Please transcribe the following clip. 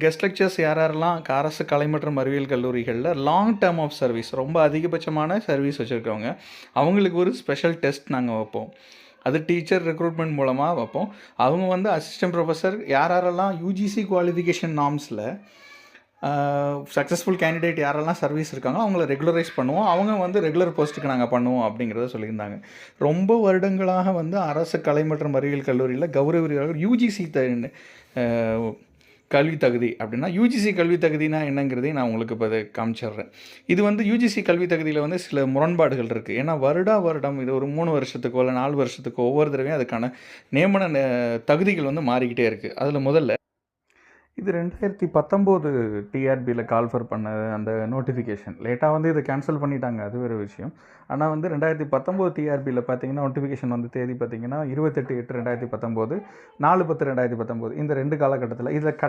Guest lectures யாரெல்லாம் அரசு கலை மற்றும் அறிவியல் கல்லூரிகளில் லாங் டேர்ம் ஆஃப் சர்வீஸ் ரொம்ப அதிகபட்சமான சர்வீஸ் வச்சுருக்கவங்க அவங்களுக்கு ஒரு ஸ்பெஷல் டெஸ்ட் நாங்கள் வைப்போம். அது டீச்சர் ரெக்ரூட்மெண்ட் மூலமாக வைப்போம். அவங்க வந்து அசிஸ்டன்ட் ப்ரொஃபஸர் யாரெல்லாம் யூஜிசி குவாலிஃபிகேஷன் நார்ம்ஸில் சக்ஸஸ்ஃபுல் கேண்டிடேட் யாரெல்லாம் சர்வீஸ் இருக்காங்களோ அவங்கள ரெகுலரைஸ் பண்ணுவோம். அவங்க வந்து ரெகுலர் போஸ்ட்டுக்கு நாங்கள் பண்ணுவோம் அப்படிங்கிறத சொல்லியிருந்தாங்க. ரொம்ப வருடங்களாக வந்து அரசு கலை மற்றும் அறிவியல் கல்லூரியில் கௌரவ விரிவாக யூஜிசி கல்வி தகுதி அப்படின்னா யூஜிசி கல்வி தகுதினா என்னங்கிறதையும் நான் உங்களுக்கு இப்போ அதை காமிச்சிடுறேன். இது வந்து யூஜிசி கல்வி தகுதியில் வந்து சில முரண்பாடுகள் இருக்குது. ஏன்னா வருடம் இது ஒரு 3 வருஷத்துக்கோ இல்லை 4 வருஷத்துக்கோ ஒவ்வொரு தடவையும் அதுக்கான நியமன தகுதிகள் வந்து மாறிக்கிட்டே இருக்குது. அதில் முதல்ல இது 2019 டிஆர்பியில் கால்ஃபர் பண்ண அந்த நோட்டிஃபிகேஷன் லேட்டாக வந்து இதை கேன்சல் பண்ணிட்டாங்க, அது வேறு விஷயம். ஆனால் வந்து 2019 டிஆர்பியில் பார்த்தீங்கன்னா நோட்டிஃபிகேஷன் வந்து தேதி பார்த்தீங்கன்னா 28/8/2019, 4/10/2019 இந்த 2 காலகட்டத்தில் இதில்